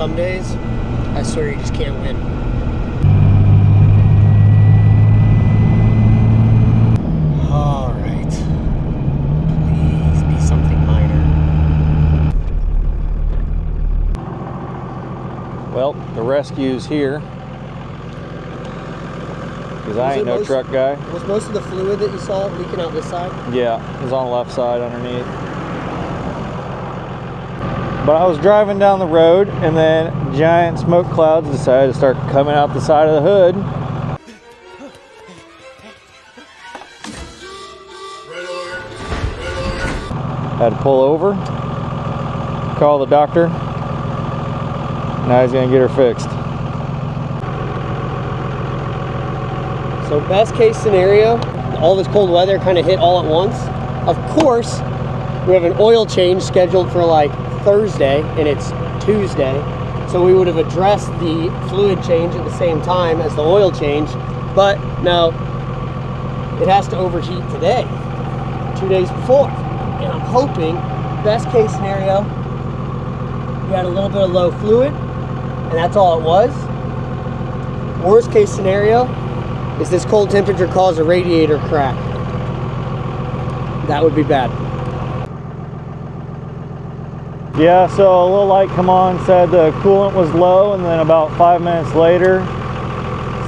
some days, I swear you just can't win. All right. Please be something minor. Well, the rescue's here. Because I ain't no truck guy. Was most of the fluid that you saw leaking out this side? Yeah, it was on the left side underneath. But I was driving down the road and then giant smoke clouds decided to start coming out the side of the hood. Had to pull over, call the doctor. Now he's gonna get her fixed. So best case scenario, all this cold weather kind of hit all at once. Of course, we have an oil change scheduled for like Thursday and it's Tuesday. So we would have addressed the fluid change at the same time as the oil change, but no, it has to overheat today, 2 days before. And I'm hoping, best case scenario, we had a little bit of low fluid and that's all it was. Worst case scenario is this cold temperature cause a radiator crack. That would be bad. Yeah, so a little light come on, said the coolant was low, and then about 5 minutes later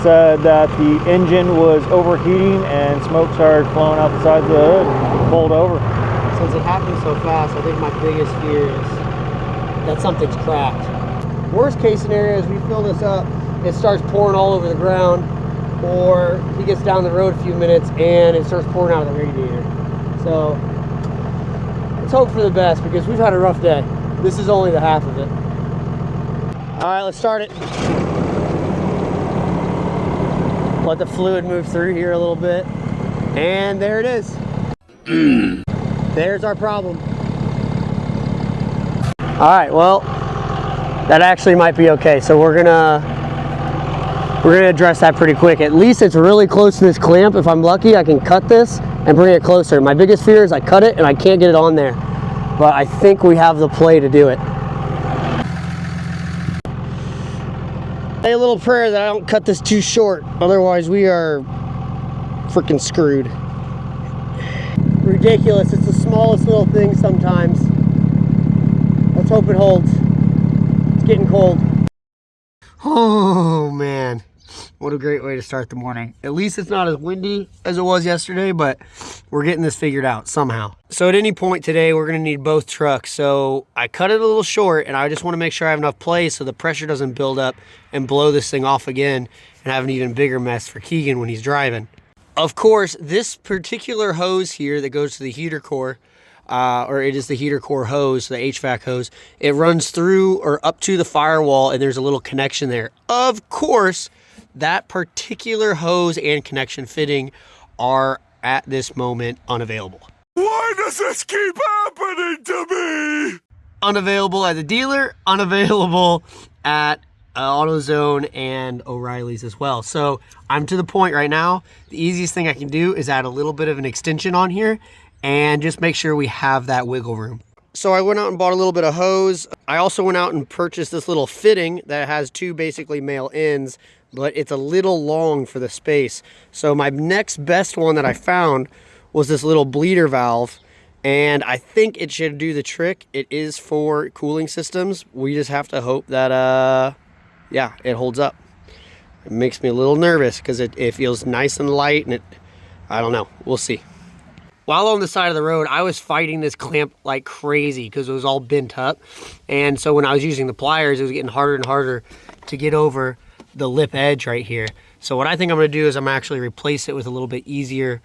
said that the engine was overheating and smoke started flowing out the sides of the hood, pulled over. Since it happened so fast, I think my biggest fear is that something's cracked. Worst case scenario is we fill this up, it starts pouring all over the ground, or he gets down the road a few minutes and it starts pouring out of the radiator. So let's hope for the best because we've had a rough day. This is only the half of it. All right, let's start it. Let the fluid move through here a little bit. And there it is. There's our problem. All right, well, that actually might be okay. So we're gonna address that pretty quick. At least it's really close to this clamp. If I'm lucky, I can cut this and bring it closer. My biggest fear is I cut it and I can't get it on there. But I think we have the play to do it. Say a little prayer that I don't cut this too short. Otherwise, we are freaking screwed. Ridiculous. It's the smallest little thing sometimes. Let's hope it holds. It's getting cold. Oh, man. What a great way to start the morning. At least it's not as windy as it was yesterday, but we're getting this figured out somehow. So at any point today, we're gonna need both trucks. So I cut it a little short and I just wanna make sure I have enough play so the pressure doesn't build up and blow this thing off again and have an even bigger mess for Keegan when he's driving. Of course, this particular hose here that goes to the heater core, or it is the heater core hose, the HVAC hose, it runs through or up to the firewall and there's a little connection there. Of course, that particular hose and connection fitting are at this moment unavailable. Why does this keep happening to me? Unavailable at the dealer, unavailable at AutoZone and O'Reilly's as well. So I'm to the point right now, the easiest thing I can do is add a little bit of an extension on here and just make sure we have that wiggle room. So I went out and bought a little bit of hose. I also went out and purchased this little fitting that has two basically male ends, but it's a little long for the space. So my next best one that I found was this little bleeder valve, and I think it should do the trick. It is for cooling systems. We just have to hope that, yeah, it holds up. It makes me a little nervous because it feels nice and light, and I don't know, we'll see. While on the side of the road, I was fighting this clamp like crazy because it was all bent up. And so when I was using the pliers, it was getting harder and harder to get over the lip edge right here. So what I think I'm gonna do is I'm actually replace it with a little bit easier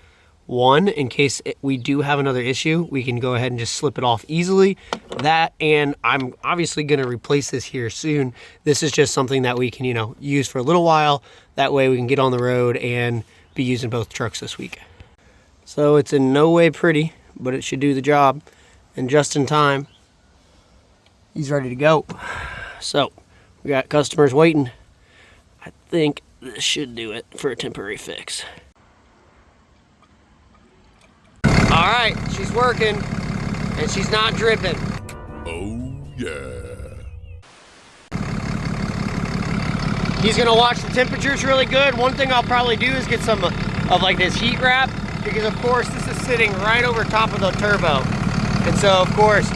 one in case we do have another issue. We can go ahead and just slip it off easily. That, and I'm obviously gonna replace this here soon. This is just something that we can, you know, use for a little while. That way we can get on the road and be using both trucks this week. So it's in no way pretty, but it should do the job. And just in time, he's ready to go. So we got customers waiting. I think this should do it for a temporary fix. All right, she's working and she's not dripping. Oh, yeah. He's gonna watch the temperatures really good. One thing I'll probably do is get some of like this heat wrap, because of course this is sitting right over top of the turbo. And so of course,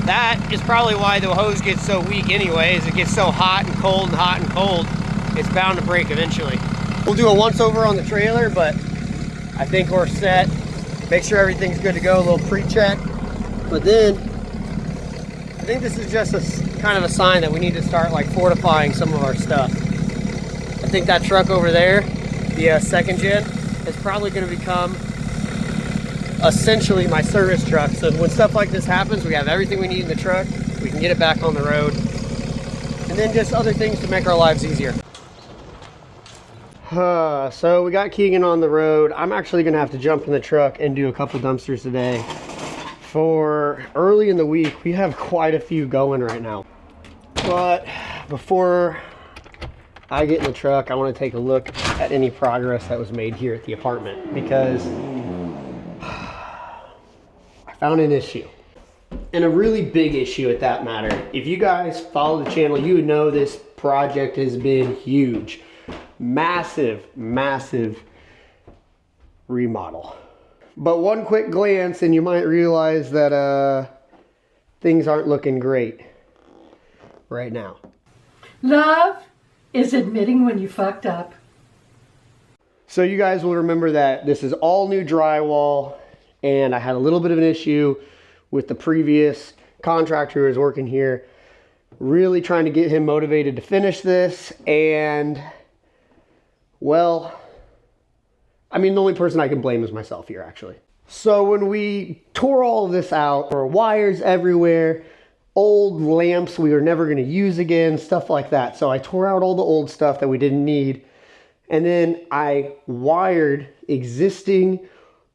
that is probably why the hose gets so weak anyways. It gets so hot and cold and hot and cold. It's bound to break eventually. We'll do a once over on the trailer, but I think we're set. Make sure everything's good to go, a little pre-check. But then, I think this is just a kind of a sign that we need to start like fortifying some of our stuff. I think that truck over there, the second gen, is probably gonna become essentially my service truck. So when stuff like this happens, we have everything we need in the truck, we can get it back on the road, and then just other things to make our lives easier. So we got Keegan on the road. I'm actually gonna have to jump in the truck and do a couple dumpsters today. For early in the week, we have quite a few going right now. But before I get in the truck, I want to take a look at any progress that was made here at the apartment, because I found an issue, and a really big issue at that matter. If you guys follow the channel, you would know this project has been huge. Massive, massive remodel. But one quick glance and you might realize that things aren't looking great right now. Love is admitting when you fucked up. So you guys will remember that this is all new drywall, and I had a little bit of an issue with the previous contractor who was working here, really trying to get him motivated to finish this. And well, I mean, the only person I can blame is myself here, actually. So when we tore all of this out, there were wires everywhere, old lamps we were never going to use again, stuff like that. So I tore out all the old stuff that we didn't need, and then I wired existing,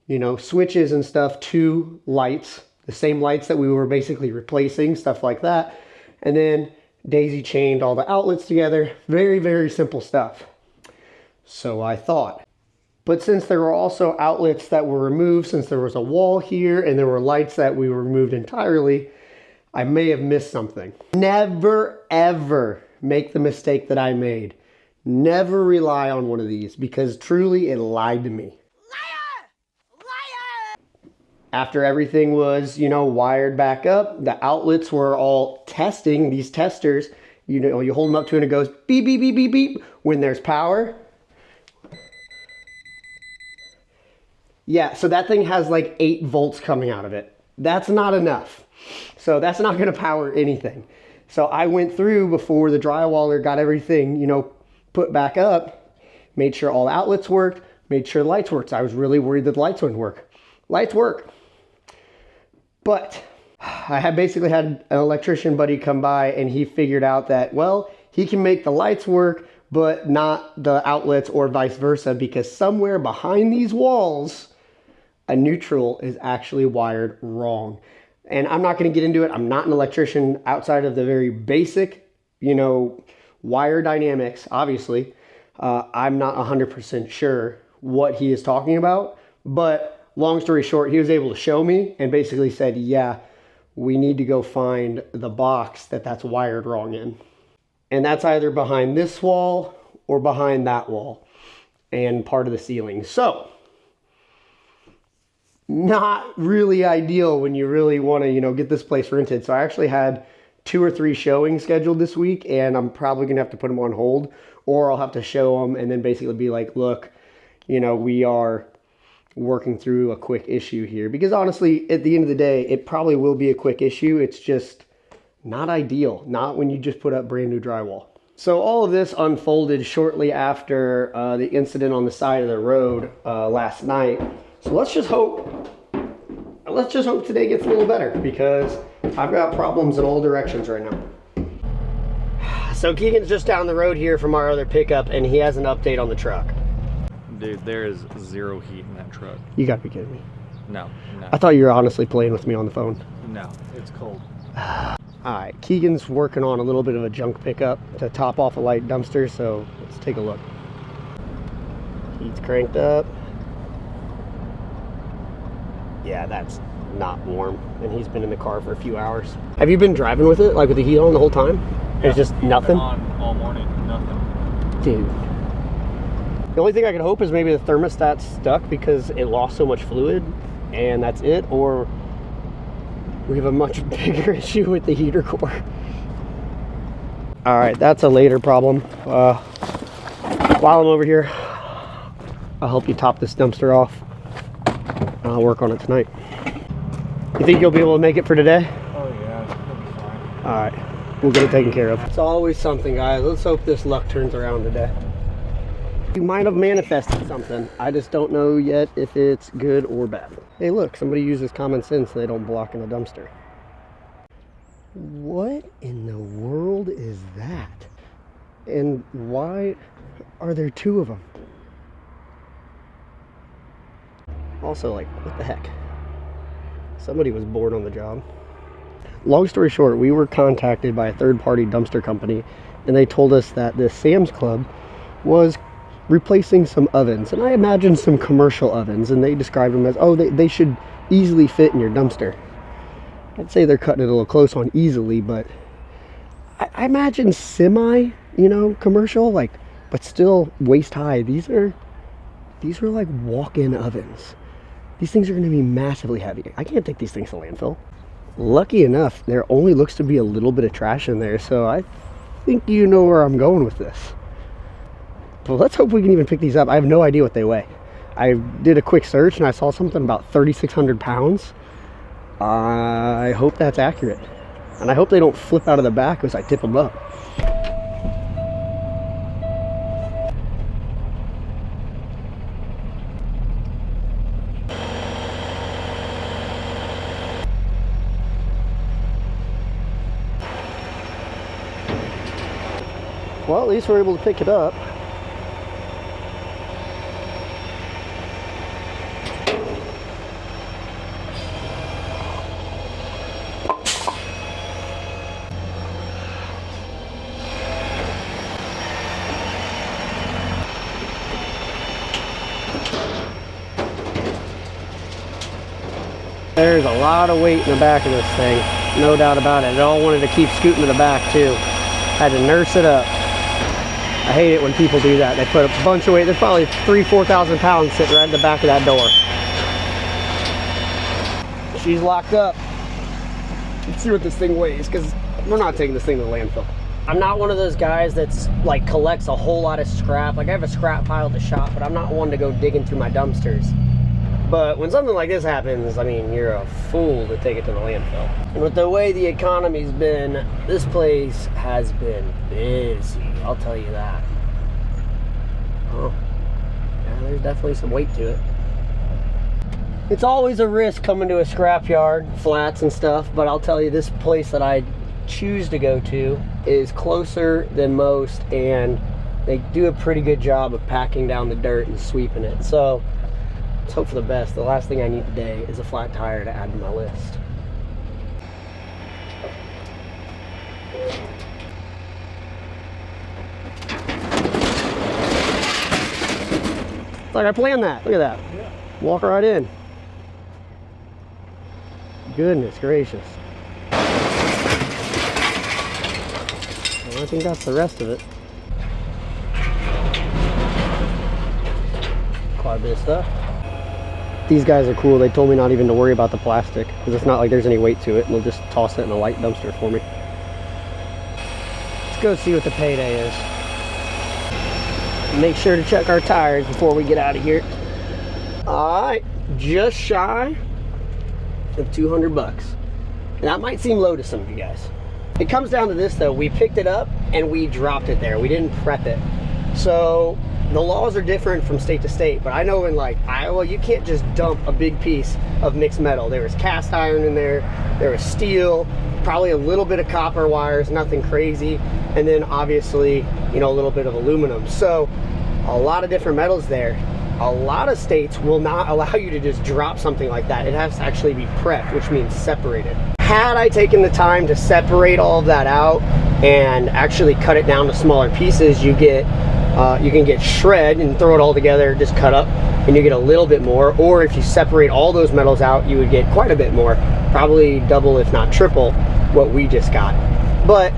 you know, switches and stuff to lights, the same lights that we were basically replacing, stuff like that. And then daisy chained all the outlets together. Very, very simple stuff. So I thought. But since there were also outlets that were removed, since there was a wall here and there were lights that we removed entirely, I may have missed something. Never, ever make the mistake that I made. Never rely on one of these, because truly it lied to me. Liar! Liar! After everything was, you know, wired back up, the outlets were all testing, these testers, you know, you hold them up to it and it goes beep, beep, beep, beep, beep when there's power. Yeah, so that thing has like 8 volts coming out of it. That's not enough. So that's not gonna power anything. So I went through before the drywaller got everything, you know, put back up, made sure all the outlets worked, made sure the lights worked. So I was really worried that the lights wouldn't work. Lights work. But I had basically had an electrician buddy come by, and he figured out that, well, he can make the lights work, but not the outlets, or vice versa, because somewhere behind these walls, a neutral is actually wired wrong. And I'm not going to get into it. I'm not an electrician outside of the very basic, you know, wire dynamics, obviously. I'm not 100% sure what he is talking about. But long story short, he was able to show me and basically said, yeah, we need to go find the box that's wired wrong in. And that's either behind this wall or behind that wall and part of the ceiling. So not really ideal when you really want to, you know, get this place rented. So I actually had 2 or 3 showings scheduled this week, and I'm probably gonna have to put them on hold, or I'll have to show them and then basically be like, look, you know, we are working through a quick issue here. Because honestly, at the end of the day, it probably will be a quick issue. It's just not ideal, not when you just put up brand new drywall. So all of this unfolded shortly after the incident on the side of the road last night. So let's just hope today gets a little better, because I've got problems in all directions right now. So Keegan's just down the road here from our other pickup, and he has an update on the truck. Dude, there is 0 heat in that truck. You gotta be kidding me. No. I thought you were honestly playing with me on the phone. No, it's cold. Alright, Keegan's working on a little bit of a junk pickup to top off a light dumpster, so let's take a look. Heat's cranked up. Yeah, that's not warm, and he's been in the car for a few hours. Have you been driving with it, like with the heat on the whole time? Yeah, it's just nothing? On all morning, nothing. Dude. The only thing I could hope is maybe the thermostat's stuck because it lost so much fluid, and that's it, or we have a much bigger issue with the heater core. All right, that's a later problem. While I'm over here, I'll help you top this dumpster off. I'll work on it tonight. You think you'll be able to make it for today? Oh yeah, it'll be fine. All right, we'll get it taken care of. It's always something, guys. Let's hope this luck turns around today. You might have manifested something. I just don't know yet if it's good or bad. Hey, look, somebody uses common sense and they don't block in a dumpster. What in the world is that? And why are there two of them? Also, like, what the heck? Somebody was bored on the job. Long story short, we were contacted by a third-party dumpster company, and they told us that the Sam's Club was replacing some ovens, and I imagine some commercial ovens, and they described them as, oh, they should easily fit in your dumpster. I'd say they're cutting it a little close on easily, but I imagine semi, you know, commercial, like, but still waist high. These are like walk-in ovens. These things are going to be massively heavy. I can't take these things to landfill. Lucky enough, there only looks to be a little bit of trash in there, so I think you know where I'm going with this. But let's hope we can even pick these up. I have no idea what they weigh. I did a quick search and I saw something about 3,600 pounds. I hope that's accurate. And I hope they don't flip out of the back as I tip them up. Well, at least we're able to pick it up. There's a lot of weight in the back of this thing, no doubt about it. It all wanted to keep scooting to the back too. Had to nurse it up. I hate it when people do that. They put a bunch of weight. There's probably 4,000 pounds sitting right in the back of that door. She's locked up. Let's see what this thing weighs, because we're not taking this thing to the landfill. I'm not one of those guys that's like collects a whole lot of scrap. Like I have a scrap pile at the shop, but I'm not one to go digging through my dumpsters. But when something like this happens, I mean, you're a fool to take it to the landfill. And with the way the economy's been, this place has been busy, I'll tell you that. Oh, yeah, there's definitely some weight to it. It's always a risk coming to a scrapyard, flats and stuff, but I'll tell you, this place that I choose to go to is closer than most, and they do a pretty good job of packing down the dirt and sweeping it. So let's hope for the best. The last thing I need today is a flat tire to add to my list. It's like I planned that. Look at that. Yeah. Walk right in. Goodness gracious. Well, I think that's the rest of it. Quite a bit of stuff. These guys are cool. They told me not even to worry about the plastic because it's not like there's any weight to it, and they'll just toss it in a light dumpster for me. Let's go see what the payday is. Make sure to check our tires before we get out of here. All right, just shy of 200 bucks. And that might seem low to some of you guys. It comes down to this though, we picked it up and we dropped it there. We didn't prep it. So the laws are different from state to state, but I know in like Iowa, you can't just dump a big piece of mixed metal. There was cast iron in there, there was steel, probably a little bit of copper wires, nothing crazy. And then obviously, you know, a little bit of aluminum. So a lot of different metals there. A lot of states will not allow you to just drop something like that. It has to actually be prepped, which means separated. Had I taken the time to separate all of that out and actually cut it down to smaller pieces, you can get shred and throw it all together, just cut up, and you get a little bit more. Or if you separate all those metals out, you would get quite a bit more, probably double if not triple what we just got. But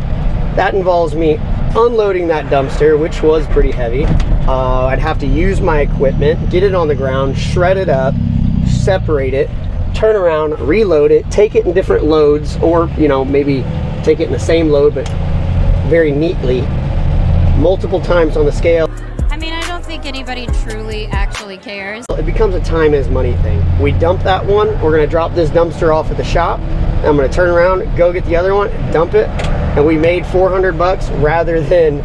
that involves me unloading that dumpster, which was pretty heavy. I'd have to use my equipment, get it on the ground, shred it up, separate it, turn around, reload it, take it in different loads, or, you know, maybe take it in the same load, but very neatly, multiple times on the scale. I mean, I don't think anybody truly actually cares. It becomes a time is money thing. We dump that one, we're gonna drop this dumpster off at the shop, I'm gonna turn around, go get the other one, dump it, and we made 400 bucks rather than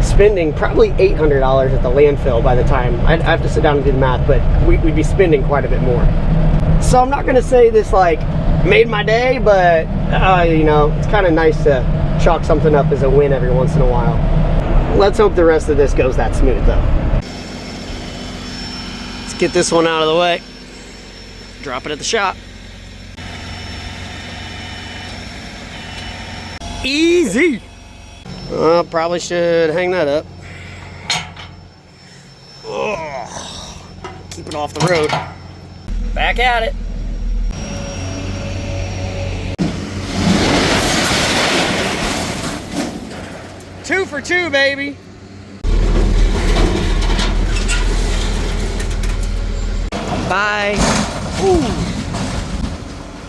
spending probably $800 at the landfill by the time. I'd have to sit down and do the math, but we'd be spending quite a bit more. So I'm not gonna say this like made my day, but you know, it's kind of nice to chalk something up as a win every once in a while. Let's hope the rest of this goes that smooth though. Let's get this one out of the way. Drop it at the shop. Easy. Probably should hang that up. Oh, keep it off the road. Back at it. Two for two, baby. Bye. Ooh.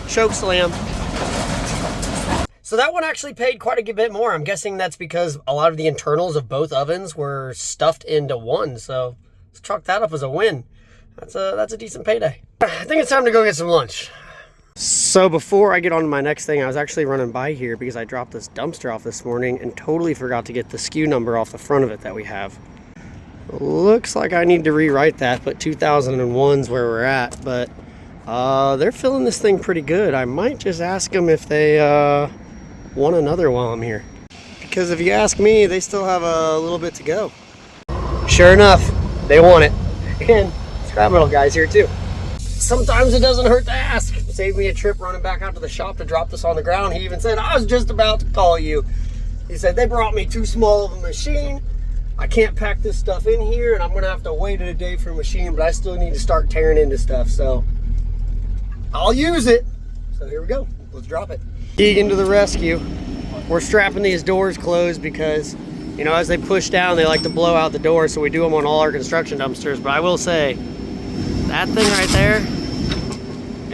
Choke slam. So that one actually paid quite a bit more. I'm guessing that's because a lot of the internals of both ovens were stuffed into one. So let's chalk that up as a win. That's a decent payday. I think it's time to go get some lunch. So before I get on to my next thing, I was actually running by here because I dropped this dumpster off this morning and totally forgot to get the SKU number off the front of it that we have. Looks like I need to rewrite that, but 2001's where we're at, but they're filling this thing pretty good. I might just ask them if they want another while I'm here. Because if you ask me, they still have a little bit to go. Sure enough, they want it. And scrap metal guy's here too. Sometimes it doesn't hurt to ask. Saved me a trip running back out to the shop to drop this on the ground. He even said, I was just about to call you. He said, they brought me too small of a machine. I can't pack this stuff in here and I'm gonna have to wait a day for a machine, but I still need to start tearing into stuff, so I'll use it. So here we go, let's drop it. Keegan to the rescue. We're strapping these doors closed because, you know, as they push down, they like to blow out the door, so we do them on all our construction dumpsters. But I will say, that thing right there,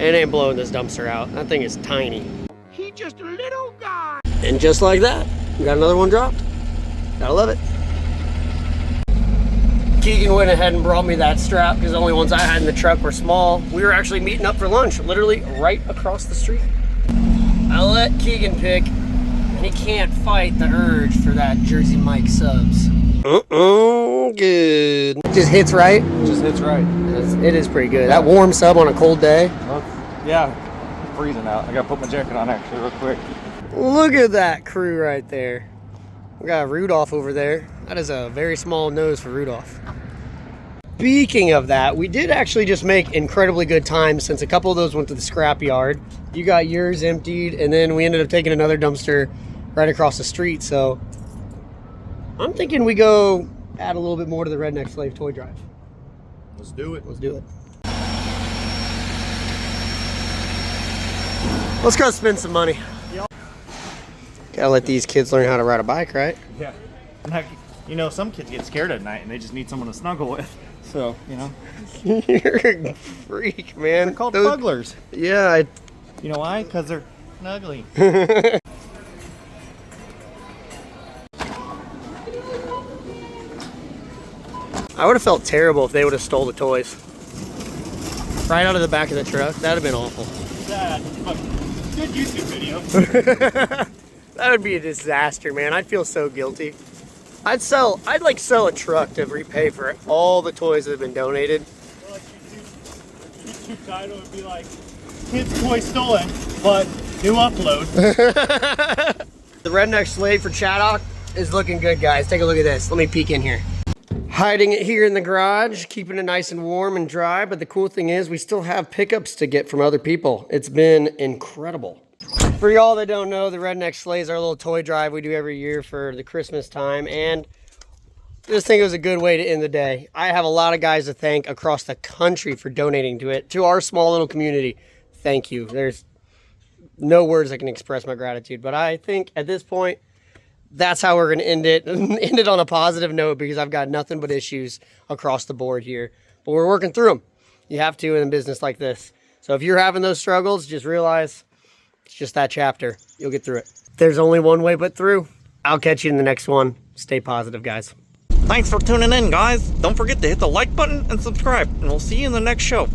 it ain't blowing this dumpster out. That thing is tiny. He just a little guy. And just like that, we got another one dropped. Gotta love it. Keegan went ahead and brought me that strap because the only ones I had in the truck were small. We were actually meeting up for lunch, literally right across the street. I let Keegan pick, and he can't fight the urge for that Jersey Mike subs. Good. Just hits right? Just hits right. It is pretty good. That warm sub on a cold day. Well, yeah, it's freezing out. I gotta put my jacket on actually real quick. Look at that crew right there. We got Rudolph over there. That is a very small nose for Rudolph. Speaking of that, we did actually just make incredibly good time since a couple of those went to the scrapyard. You got yours emptied, and then we ended up taking another dumpster right across the street. So I'm thinking we go add a little bit more to the Redneck Slave toy drive. Let's do it. Let's do it. Let's go spend some money. Gotta let these kids learn how to ride a bike, right? Yeah. You know, some kids get scared at night and they just need someone to snuggle with. So, you know. You're a freak, man. They're called fugglers. Yeah. You know why? Because they're snuggly. I would have felt terrible if they would have stole the toys. Right out of the back of the truck. That would have been awful. Good YouTube video. That would be a disaster, man. I'd feel so guilty. I'd like sell a truck to repay for all the toys that have been donated. Well, YouTube title would be like, kids' toy stolen, but new upload. The Redneck Slave for Chaddock is looking good, guys. Take a look at this. Let me peek in here. Hiding it here in the garage, keeping it nice and warm and dry, but the cool thing is we still have pickups to get from other people. It's been incredible. For y'all that don't know, the Redneck Sleigh is our little toy drive we do every year for the Christmas time, and this thing was a good way to end the day. I have a lot of guys to thank across the country for donating to it, to our small little community. Thank you. There's no words that can express my gratitude, but I think at this point, that's how we're gonna end it. End it on a positive note because I've got nothing but issues across the board here. But we're working through them. You have to in a business like this. So if you're having those struggles, just realize it's just that chapter. You'll get through it. There's only one way but through. I'll catch you in the next one. Stay positive, guys. Thanks for tuning in, guys. Don't forget to hit the like button and subscribe, and we'll see you in the next show.